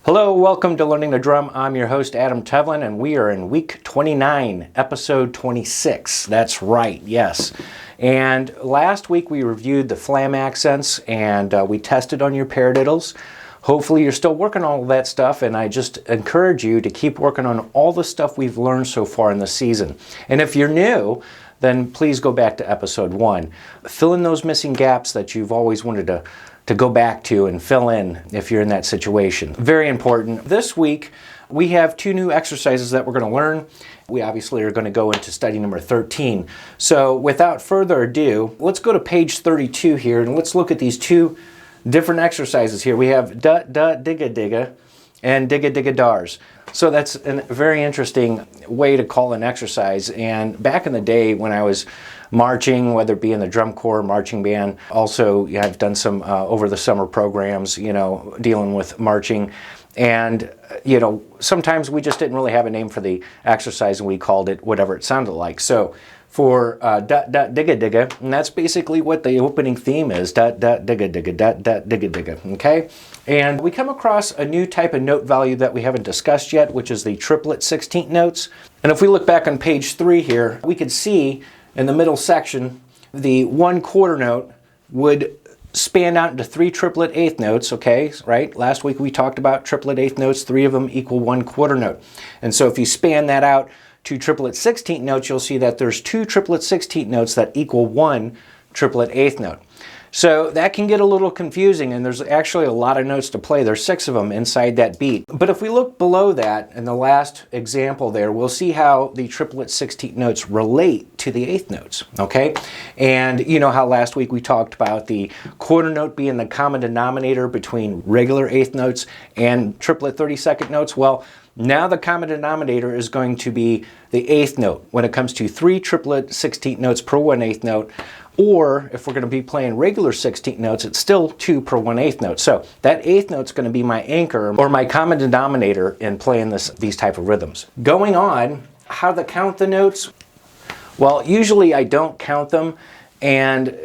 Hello, welcome to Learning the Drum. I'm your host, Adam Tevlin, and we are in week 29, episode 26. That's right, yes. And last week we reviewed the flam accents and we tested on your paradiddles. Hopefully you're still working on all that stuff, and I just encourage you to keep working on all the stuff we've learned so far in the season. And if you're new, then please go back to episode 1. Fill in those missing gaps that you've always wanted to go back to and fill in if you're in that situation. Very important. This week, we have 2 new exercises that we're going to learn. We obviously are going to go into study number 13. So without further ado, let's go to page 32 here and let's look at these 2 different exercises here. We have Digga Digga and Digga Digga Darz. So that's a very interesting way to call an exercise. And back in the day when I was marching, whether it be in the drum corps, marching band, also I've done some over the summer programs, dealing with marching. And, sometimes we just didn't really have a name for the exercise and we called it whatever it sounded like. So for digga digga, and that's basically what the opening theme is, digga digga, digga digga, okay? And we come across a new type of note value that we haven't discussed yet, which is the Triplet 16th notes. And if we look back on page 3 here, we could see in the middle section, the 1/4 note would span out into 3 triplet 8th notes, okay, right? Last week we talked about triplet 8th notes, 3 of them equal 1/4 note. And so if you span that out to triplet 16th notes, you'll see that there's 2 triplet 16th notes that equal 1 triplet 8th note. So that can get a little confusing, and there's actually a lot of notes to play. There's 6 of them inside that beat. But if we look below that, in the last example there, we'll see how the triplet 16th notes relate to the 8th notes, okay? And you know how last week we talked about the quarter note being the common denominator between regular 8th notes and triplet 32nd notes? Well, now the common denominator is going to be the 8th note when it comes to 3 triplet 16th notes per 1/8 note. Or if we're going to be playing regular 16th notes, it's still 2 per 1/8 note. So that 8th note is going to be my anchor or my common denominator in playing these type of rhythms. Going on, how to count the notes? Well, usually I don't count them, and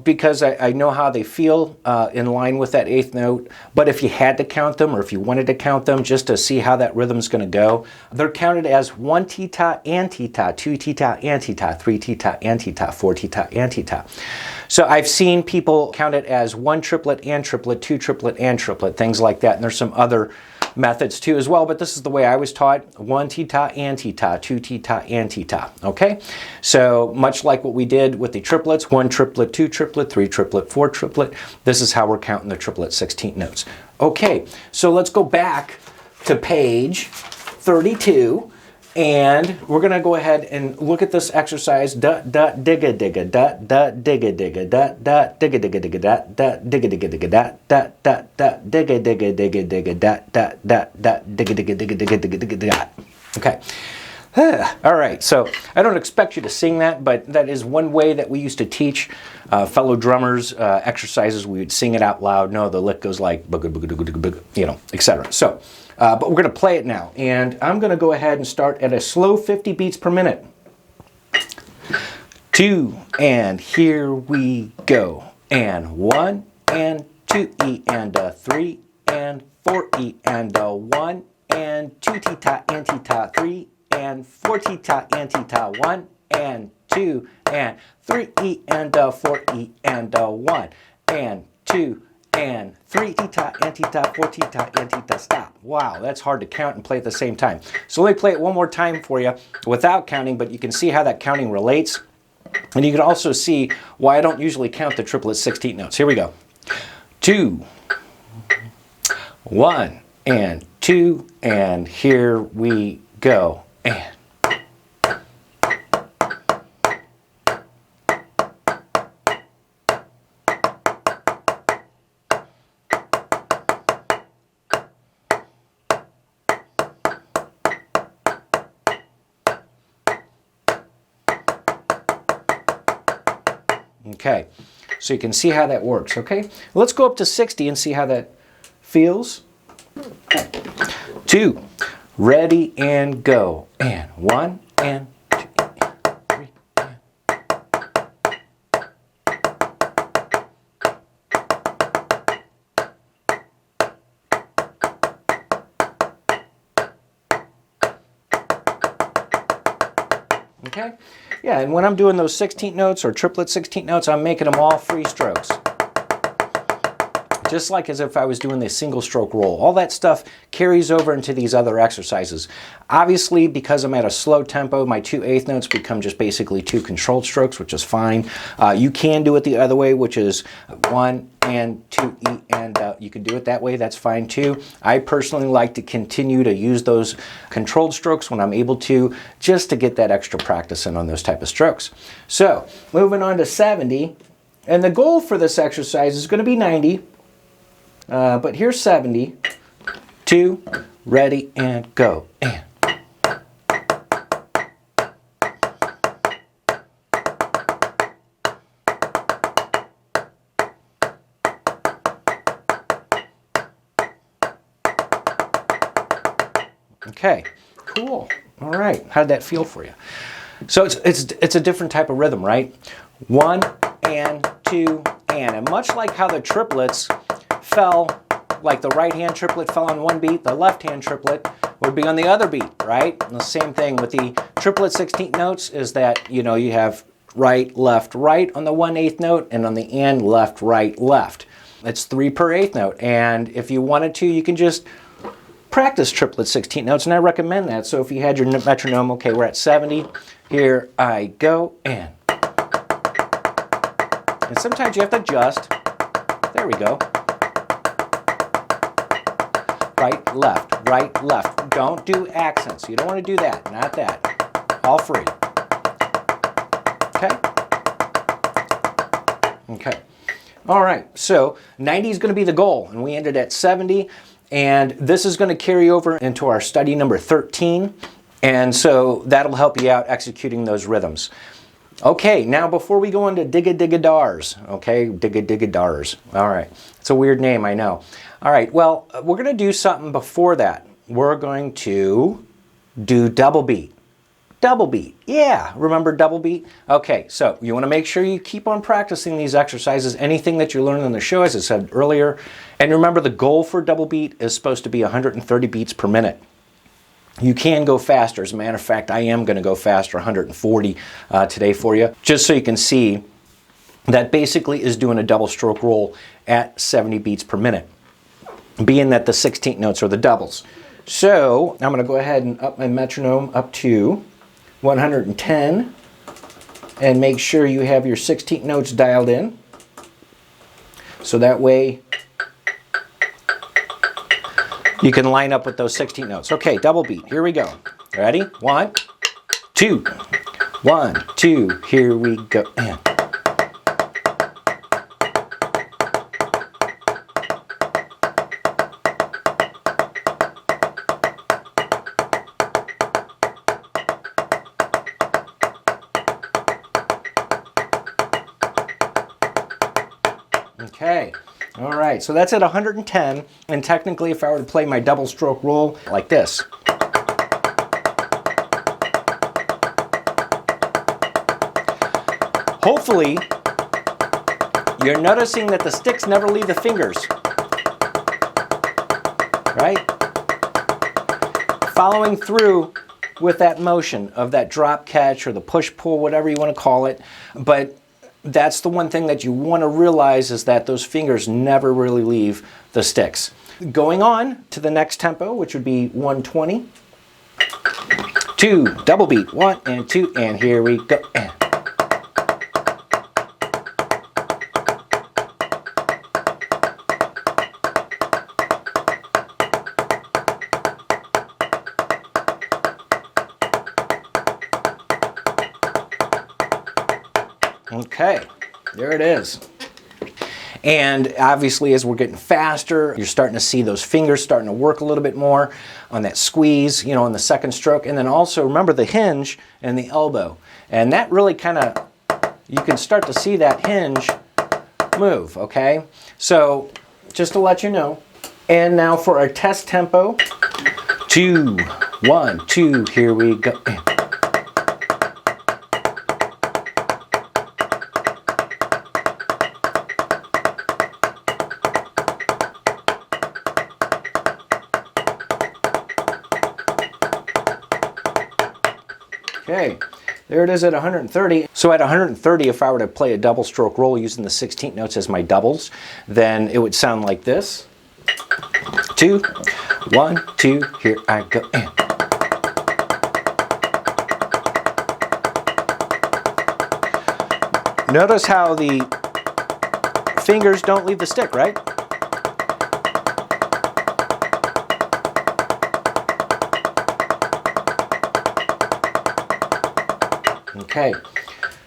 because I know how they feel in line with that 8th note. But if you had to count them, or if you wanted to count them just to see how that rhythm's going to go, they're counted as 1 tita and tita, 2 tita and tita, 3 tita and tita, 4 tita and tita. So I've seen people count it as 1 triplet and triplet, 2 triplet and triplet, things like that. And there's some other methods too as well, but this is the way I was taught: 1 tita and tita, 2 tita and tita, okay? So much like what we did with the triplets, 1 triplet, 2 triplet, 3 triplet, 4 triplet, this is how we're counting the triplet 16th notes. Okay, so let's go back to page 32, and we're gonna go ahead and look at this exercise. Digga digga, digga digga, digga digga digga, digga digga digga, digga digga digga digga, digga digga digga. Okay. All right, so I don't expect you to sing that, but that is one way that we used to teach fellow drummers exercises. We would sing it out loud. No, the lick goes like, etc. So, but we're going to play it now, and I'm going to go ahead and start at a slow 50 beats per minute. 2, and here we go. And 1, and 2, E, and a 3, and 4, E, and a 1, and 2 tita, and tita, 3, and 4 tita, and tita, 1, and 2, and 3, E, and a 4, E, and a 1, and 2, and 3 tita, and tita, 4 tita, and tita, stop. Wow, that's hard to count and play at the same time. So let me play it one more time for you without counting, but you can see how that counting relates. And you can also see why I don't usually count the triplet 16th notes. Here we go. 2, 1, and 2, and here we go. And okay, so you can see how that works, okay? Let's go up to 60 and see how that feels. 2, ready and go. And 1, and 2, and 3, and Okay? Yeah, and when I'm doing those 16th notes or triplet 16th notes, I'm making them all free strokes. Just like as if I was doing the single stroke roll. All that stuff carries over into these other exercises. Obviously, because I'm at a slow tempo, my 2 eighth notes become just basically 2 controlled strokes, which is fine. You can do it the other way, which is 1 and 2 E, and you can do it that way. That's fine too. I personally like to continue to use those controlled strokes when I'm able to, just to get that extra practice in on those type of strokes. So, moving on to 70, and the goal for this exercise is going to be 90. But here's 70, 2, ready, and go. And. Okay, cool. All right, how'd that feel for you? So it's a different type of rhythm, right? 1 and 2 and much like how the triplets fell, like the right hand triplet fell on one beat, the left hand triplet would be on the other beat, right? And the same thing with the triplet 16th notes is that, you know, you have right, left, right on the 1/8 note, and on the and left, right, left. It's 3 per 8th note, and if you wanted to, you can just practice triplet 16th notes, and I recommend that. So if you had your metronome, okay, we're at 70, here I go, and sometimes you have to adjust. There we go. Right, left. Don't do accents. You don't want to do that. Not that. All free. Okay? Okay. All right. So 90 is going to be the goal, and we ended at 70. And this is going to carry over into our study number 13. And so that'll help you out executing those rhythms. Okay, now before we go into Digga Digga Darz, okay, Digga Digga Darz. All right, it's a weird name, I know. All right, well, we're going to do something before that. We're going to do double beat. Double beat, yeah, remember double beat? Okay, so you want to make sure you keep on practicing these exercises, anything that you learned on the show, as I said earlier. And remember, the goal for double beat is supposed to be 130 beats per minute. You can go faster. As a matter of fact, I am going to go faster, 140 today for you, just so you can see that basically is doing a double stroke roll at 70 beats per minute, being that the 16th notes are the doubles. So I'm going to go ahead and up my metronome up to 110 and make sure you have your 16th notes dialed in. So that way you can line up with those 16 notes. Okay, double beat. Here we go. Ready? 1, 2. 1, 2. Here we go. And. Okay. All right, so that's at 110, and technically if I were to play my double stroke roll like this. Hopefully, you're noticing that the sticks never leave the fingers, right? Following through with that motion of that drop catch or the push pull, whatever you want to call it, but that's the one thing that you want to realize is that those fingers never really leave the sticks. Going on to the next tempo, which would be 120. 2, double beat. 1 and 2, and here we go. And. Okay, there it is. And obviously as we're getting faster, you're starting to see those fingers starting to work a little bit more on that squeeze, you know, on the second stroke. And then also remember the hinge and the elbow. And that really kind of, you can start to see that hinge move, okay? So just to let you know. And now for our test tempo. 2, 1, 2, here we go. And. Okay, there it is at 130. So at 130, if I were to play a double stroke roll using the 16th notes as my doubles, then it would sound like this. 2, 1, 2, here I go, and. Notice how the fingers don't leave the stick, right? Okay,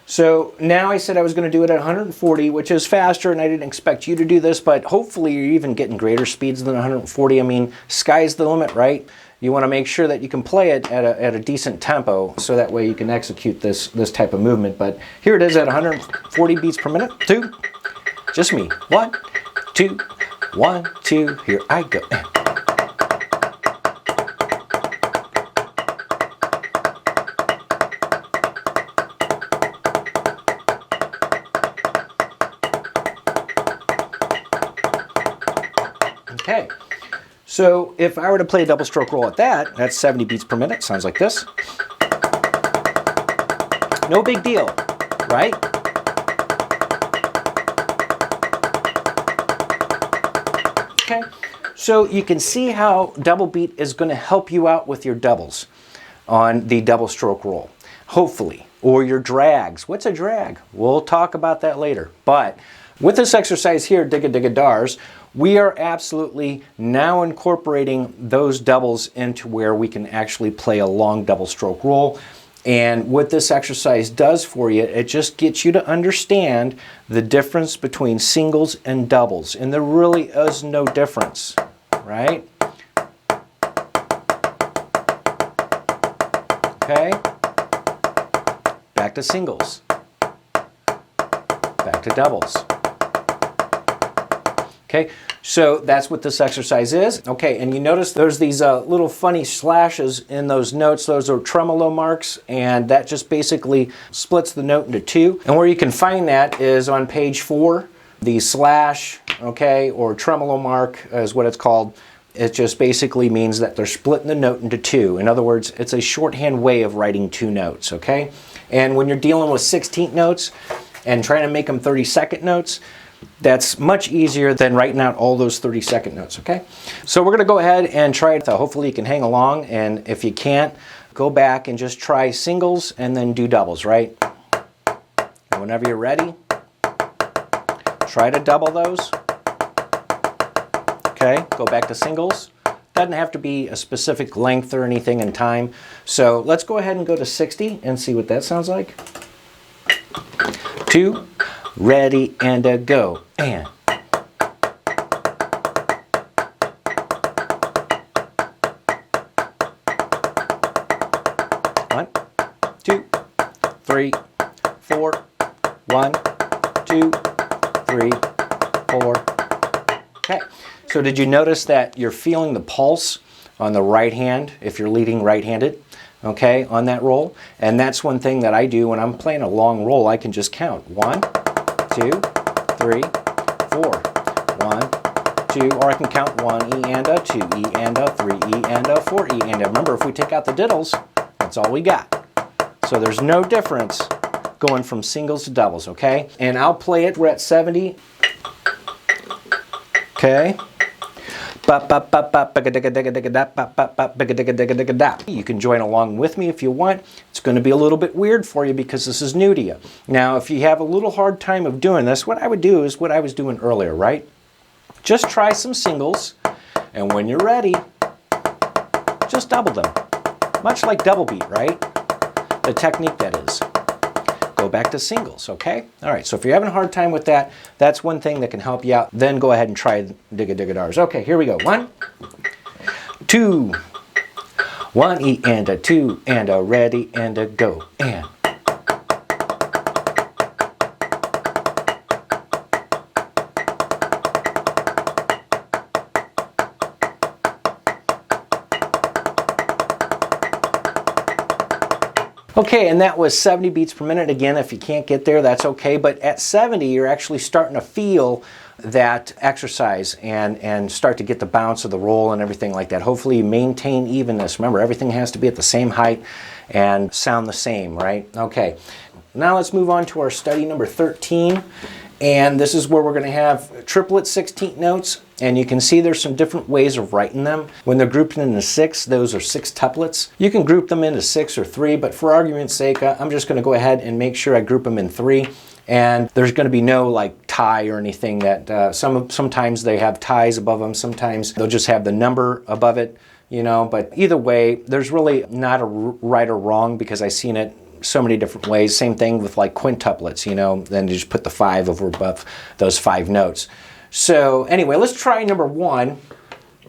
so now I said I was going to do it at 140, which is faster, and I didn't expect you to do this, but hopefully you're even getting greater speeds than 140. I mean, sky's the limit, right? You want to make sure that you can play it at a decent tempo, so that way you can execute this type of movement. But here it is at 140 beats per minute. 2, just me. 1, 2, 1, 2, here I go. Okay, so if I were to play a double stroke roll at that, that's 70 beats per minute. Sounds like this. No big deal, right? Okay, so you can see how double beat is going to help you out with your doubles on the double stroke roll, hopefully, or your drags. What's a drag? We'll talk about that later. But with this exercise here, Digga Digga Darz, we are absolutely now incorporating those doubles into where we can actually play a long double stroke roll. And what this exercise does for you, it just gets you to understand the difference between singles and doubles. And there really is no difference, right? Okay. Back to singles. Back to doubles. Okay, so that's what this exercise is. Okay, and you notice there's these little funny slashes in those notes. Those are tremolo marks, and that just basically splits the note into two. And where you can find that is on page 4. The slash, okay, or tremolo mark is what it's called. It just basically means that they're splitting the note into two. In other words, it's a shorthand way of writing two notes, okay? And when you're dealing with 16th notes and trying to make them 32nd notes, that's much easier than writing out all those 32nd notes, okay? So we're going to go ahead and try it. Hopefully you can hang along, and if you can't, go back and just try singles and then do doubles, right? And whenever you're ready, try to double those. Okay, go back to singles. Doesn't have to be a specific length or anything in time. So let's go ahead and go to 60 and see what that sounds like. 2, ready, and a go, and. One, 2, 3, 4. 1, 2, 3, 4. Okay, so did you notice that you're feeling the pulse on the right hand if you're leading right-handed? Okay, on that roll. And that's one thing that I do when I'm playing a long roll. I can just count 1, 2, 3, 4. 1, 2, or I can count 1 E and a, 2 E and a, 3 E and a, 4 E and a. Remember, if we take out the diddles, that's all we got. So there's no difference going from singles to doubles, okay? And I'll play it. We're at 70. Okay. You can join along with me if you want. It's going to be a little bit weird for you because this is new to you. Now, if you have a little hard time of doing this, what I would do is what I was doing earlier, right? Just try some singles, and when you're ready, just double them. Much like double beat, right? The technique, that is. Go back to singles, okay? All right, so if you're having a hard time with that, that's one thing that can help you out. Then go ahead and try Digga Digga Darz. Okay, here we go. 1, 2, 1 E and a, 2 and a, ready and a, go, and. Okay, and that was 70 beats per minute. Again, if you can't get there, that's okay. But at 70, you're actually starting to feel that exercise and start to get the bounce of the roll and everything like that. Hopefully you maintain evenness. Remember, everything has to be at the same height. and sound the same, right? Okay, now let's move on to our study number 13. And this is where we're going to have triplet 16th notes. And you can see there's some different ways of writing them. When they're grouped into 6, those are sextuplets. You can group them into 6 or 3, but for argument's sake, I'm just going to go ahead and make sure I group them in 3. And there's going to be no like tie or anything that sometimes they have ties above them. Sometimes they'll just have the number above it, you know. But either way, there's really not a right or wrong because I've seen it so many different ways. Same thing with like quintuplets, you know, then you just put the 5 over above those 5 notes. So anyway, let's try number 1.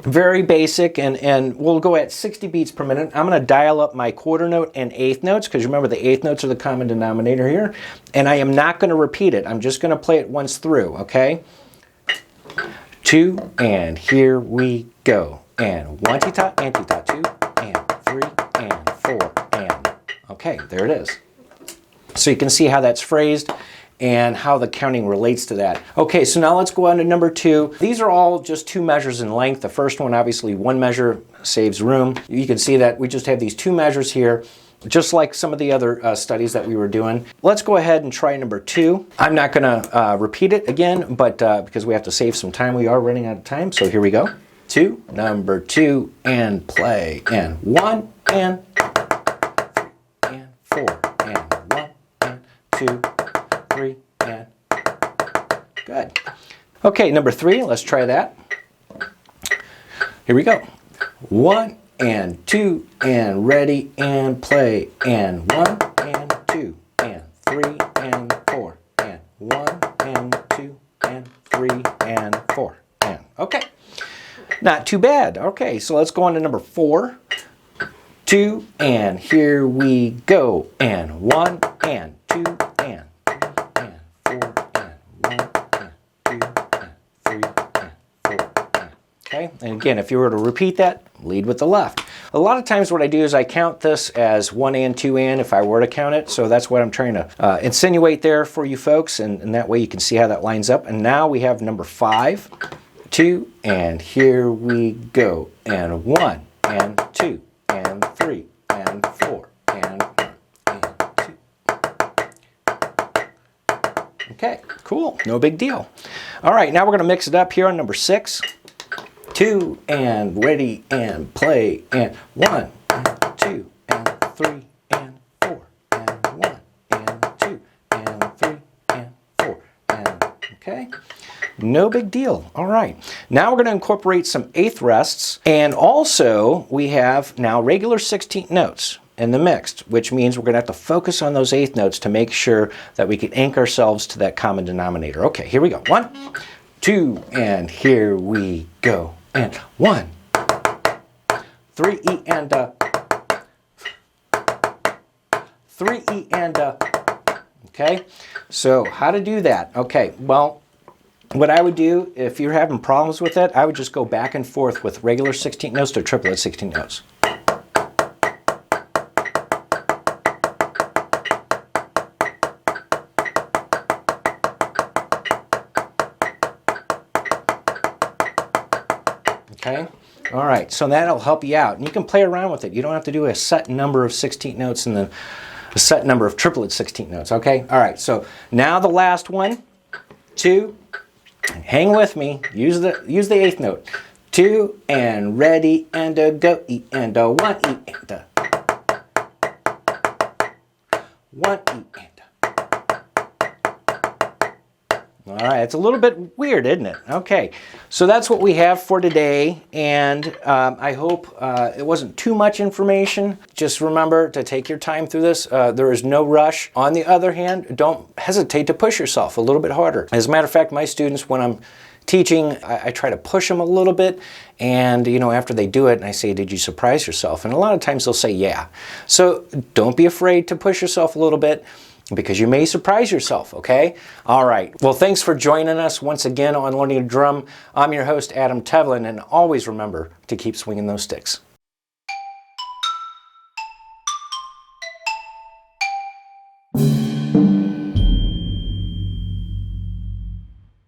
Very basic, and we'll go at 60 beats per minute. I'm going to dial up my quarter note and eighth notes, because remember the eighth notes are the common denominator here, and I am not going to repeat it. I'm just going to play it once through, okay? 2, and here we go. And 1 ta, and 2 ta, 2, and 3, and 4, and okay, there it is. So you can see how that's phrased and how the counting relates to that. Okay, so now let's go on to number 2. These are all just 2 measures in length. The first one, obviously, 1 measure saves room. You can see that we just have these 2 measures here, just like some of the other studies that we were doing. Let's go ahead and try number 2. I'm not gonna repeat it again, but because we have to save some time, we are running out of time, so here we go. 2, number 2, and play. And 1, and 4, and 1, and 2, 3, and good. Okay, number 3, let's try that. Here we go. 1, and 2, and ready, and play. And 1, and 2, and 3, and 4, and 1, and 2, and 3, and 4, and okay. Not too bad. Okay, so let's go on to number 4. 2, and here we go. And 1, and 2, and 3, and 4, and 1, and 2, and 3, and 4, and okay. And again, if you were to repeat that, lead with the left. A lot of times what I do is I count this as 1 and 2 and if I were to count it. So that's what I'm trying to insinuate there for you folks, and that way you can see how that lines up. And now we have number 5. 2, and here we go. And 1, and 2, and 3, and 4, and 1, and 2. Okay, cool. No big deal. All right, now we're going to mix it up here on number 6. 2, and ready, and play. And 1, and 2, and 3, and 4, and 1, and 2, and 3, and 4, and okay. No big deal. All right. Now we're going to incorporate some eighth rests, and also we have now regular 16th notes in the mixed, which means we're going to have to focus on those eighth notes to make sure that we can anchor ourselves to that common denominator. Okay, here we go. 1, 2, and here we go. And 1, 3 E and 3 E and okay. So how to do that? Okay, well, what I would do, if you're having problems with it, I would just go back and forth with regular 16th notes to triplet 16th notes. Okay? All right, so that'll help you out. And you can play around with it. You don't have to do a set number of 16th notes and then a set number of triplet 16th notes, okay? All right, so now the last one, 2, hang with me, use the eighth note. 2, and ready, and a go, E, and a 1, E, and a 1, E, and a. All right, it's a little bit weird, isn't it? Okay, so that's what we have for today, and I hope it wasn't too much information. Just remember to take your time through this. There is no rush. On the other hand, don't hesitate to push yourself a little bit harder. As a matter of fact, my students, when I'm teaching, I try to push them a little bit, and you know, after they do it, and I say, did you surprise yourself? And a lot of times they'll say, yeah. So don't be afraid to push yourself a little bit, because you may surprise yourself, okay? All right, well, thanks for joining us once again on Learning to Drum. I'm your host, Adam Tevlin, and always remember to keep swinging those sticks.